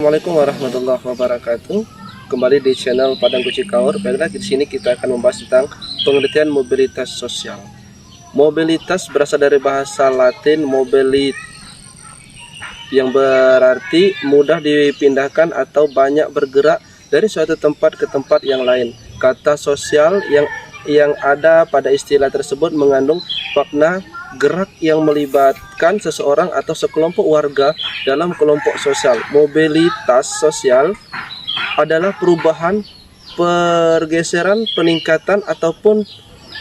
Assalamualaikum warahmatullahi wabarakatuh. Kembali di channel Padang Kucikaur. Baiklah, di sini kita akan membahas tentang pengertian mobilitas sosial. Mobilitas berasal dari bahasa Latin mobilit, yang berarti mudah dipindahkan atau banyak bergerak dari suatu tempat ke tempat yang lain. Kata sosial yang ada pada istilah tersebut mengandung makna gerak yang melibatkan seseorang atau sekelompok warga dalam kelompok sosial. Mobilitas sosial adalah perubahan, pergeseran, peningkatan ataupun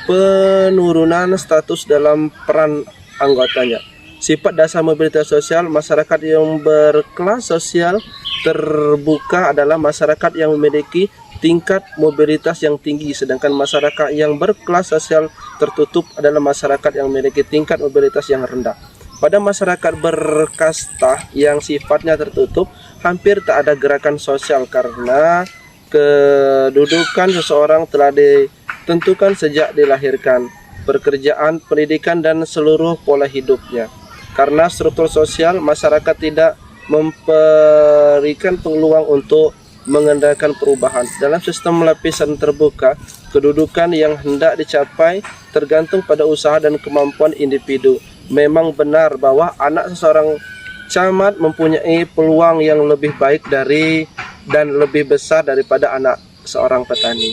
penurunan status dalam peran anggotanya. Sifat dasar mobilitas sosial, masyarakat yang berkelas sosial terbuka adalah masyarakat yang memiliki tingkat mobilitas yang tinggi, sedangkan masyarakat yang berkelas sosial tertutup adalah masyarakat yang memiliki tingkat mobilitas yang rendah. Pada masyarakat berkasta yang sifatnya tertutup, hampir tak ada gerakan sosial karena kedudukan seseorang telah ditentukan sejak dilahirkan, pekerjaan, pendidikan, dan seluruh pola hidupnya. Karena struktur sosial, masyarakat tidak memberikan peluang untuk mengendalikan perubahan. Dalam sistem lapisan terbuka, kedudukan yang hendak dicapai tergantung pada usaha dan kemampuan individu. Memang benar bahwa anak seseorang camat mempunyai peluang yang lebih baik dan lebih besar daripada anak seorang petani.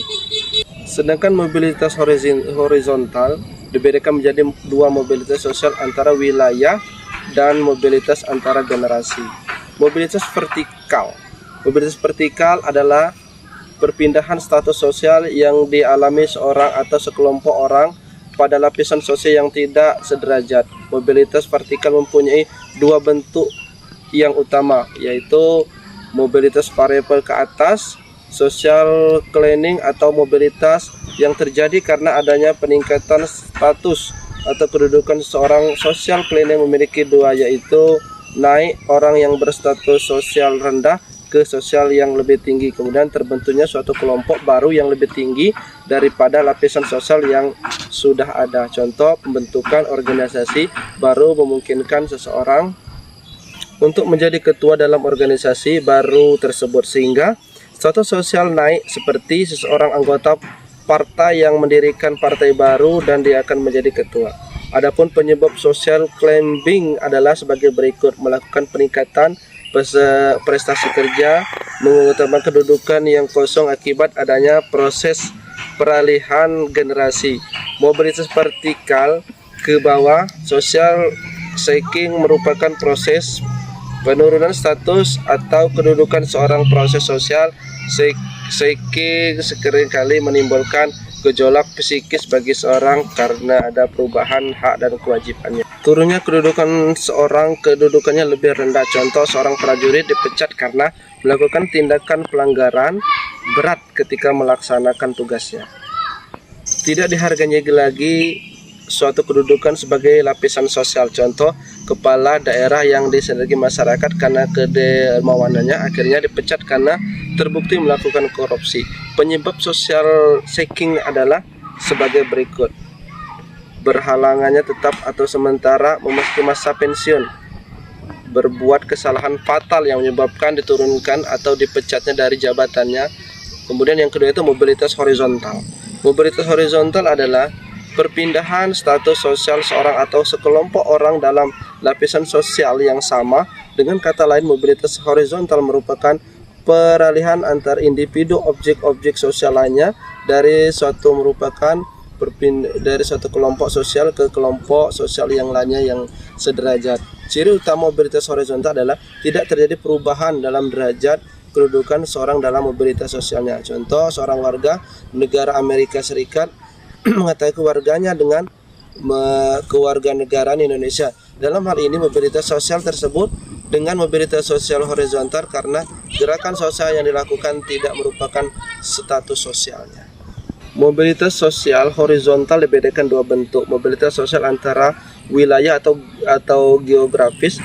Sedangkan mobilitas horizontal dibedakan menjadi dua mobilitas sosial antara wilayah dan mobilitas antara generasi. Mobilitas vertikal. Mobilitas vertikal adalah perpindahan status sosial yang dialami seorang atau sekelompok orang pada lapisan sosial yang tidak sederajat. Mobilitas vertikal mempunyai dua bentuk yang utama, yaitu mobilitas variabel ke atas, social climbing, atau mobilitas yang terjadi karena adanya peningkatan status atau kedudukan seorang. Social climbing memiliki dua, yaitu naik orang yang berstatus sosial rendah ke sosial yang lebih tinggi, kemudian terbentuknya suatu kelompok baru yang lebih tinggi daripada lapisan sosial yang sudah ada. Contoh, pembentukan organisasi baru memungkinkan seseorang untuk menjadi ketua dalam organisasi baru tersebut, sehingga status sosial naik, seperti seseorang anggota partai yang mendirikan partai baru dan dia akan menjadi ketua. Adapun penyebab social climbing adalah sebagai berikut: melakukan peningkatan prestasi kerja, mengutamakan kedudukan yang kosong akibat adanya proses peralihan generasi. Mobilitas vertikal ke bawah, social shaking, merupakan proses penurunan status atau kedudukan seorang. Proses social shaking seringkali menimbulkan gejolak psikis bagi seorang karena ada perubahan hak dan kewajibannya. Turunnya kedudukan seorang, kedudukannya lebih rendah. Contoh, seorang prajurit dipecat karena melakukan tindakan pelanggaran berat ketika melaksanakan tugasnya. Tidak dihargai lagi suatu kedudukan sebagai lapisan sosial. Contoh, kepala daerah yang disenangi masyarakat karena kedermawanannya akhirnya dipecat karena terbukti melakukan korupsi. Penyebab social shaking adalah sebagai berikut: berhalangannya tetap atau sementara memasuki masa pensiun, berbuat kesalahan fatal yang menyebabkan diturunkan atau dipecatnya dari jabatannya. Kemudian yang kedua itu mobilitas horizontal. Mobilitas horizontal adalah perpindahan status sosial seorang atau sekelompok orang dalam lapisan sosial yang sama. Dengan kata lain, mobilitas horizontal merupakan peralihan antar individu objek-objek sosial lainnya dari suatu kelompok sosial ke kelompok sosial yang lainnya yang sederajat. Ciri utama mobilitas horizontal adalah tidak terjadi perubahan dalam derajat kedudukan seorang dalam mobilitas sosialnya. Contoh, seorang warga negara Amerika Serikat mengetahui keluarganya dengan kewarganegaraan Indonesia. Dalam hal ini mobilitas sosial tersebut dengan mobilitas sosial horizontal karena gerakan sosial yang dilakukan tidak merupakan status sosialnya. Mobilitas sosial horizontal dibedakan dua bentuk: mobilitas sosial antara wilayah atau geografis.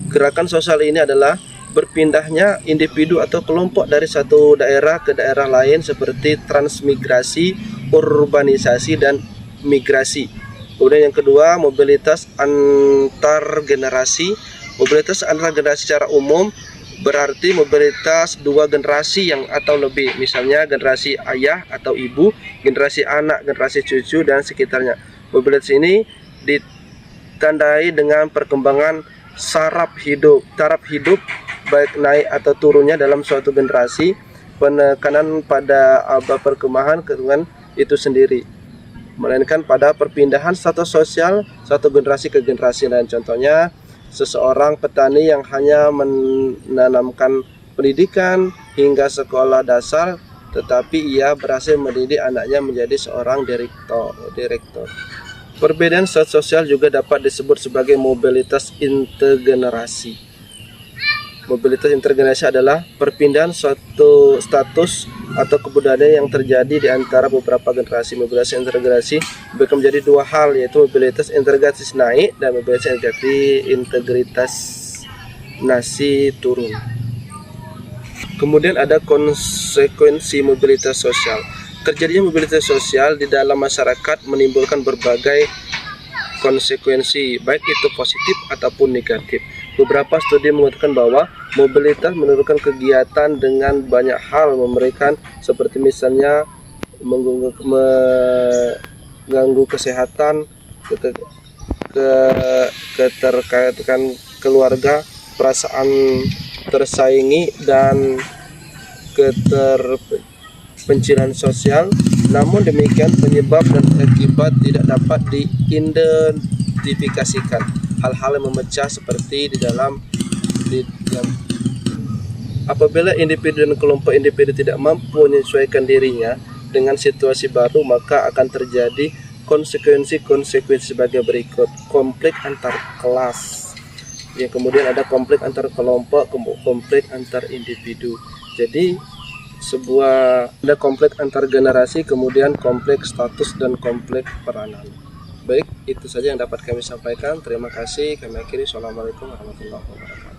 Gerakan sosial ini adalah berpindahnya individu atau kelompok dari satu daerah ke daerah lain, seperti transmigrasi, urbanisasi, dan migrasi. Kemudian yang kedua, mobilitas antar generasi. Mobilitas antar generasi secara umum berarti mobilitas dua generasi yang atau lebih, misalnya generasi ayah atau ibu, generasi anak, generasi cucu, dan sekitarnya. Mobilitas ini ditandai dengan perkembangan taraf hidup baik naik atau turunnya dalam suatu generasi, penekanan pada perkembangan itu sendiri, melainkan pada perpindahan status sosial satu generasi ke generasi lain. Contohnya, seseorang petani yang hanya menanamkan pendidikan hingga sekolah dasar, tetapi ia berhasil mendidik anaknya menjadi seorang direktur. Perbedaan status sosial juga dapat disebut sebagai mobilitas intergenerasi. Mobilitas intergenerasi adalah perpindahan suatu status atau kebudayaan yang terjadi di antara beberapa generasi. Mobilitas intergenerasi menjadi dua hal, yaitu mobilitas integritas naik dan mobilitas integritas nasi turun. Kemudian ada konsekuensi mobilitas sosial. Terjadinya mobilitas sosial di dalam masyarakat menimbulkan berbagai konsekuensi, baik itu positif ataupun negatif. Beberapa studi mengatakan bahwa mobilitas menurunkan kegiatan dengan banyak hal memberikan, seperti misalnya mengganggu kesehatan, keterkaitan keluarga, perasaan tersaingi, dan keterpencilan sosial. Namun demikian, penyebab dan akibat tidak dapat diidentifikasikan. Hal-hal yang memecah seperti apabila individu dan kelompok individu tidak mampu menyesuaikan dirinya dengan situasi baru, maka akan terjadi konsekuensi sebagai berikut. Konflik antar kelas, yang kemudian ada konflik antar kelompok, konflik antar individu. Jadi ada konflik antar generasi, kemudian konflik status dan konflik peranan. Baik, itu saja yang dapat kami sampaikan. Terima kasih. Kami akhiri. Assalamualaikum warahmatullahi wabarakatuh.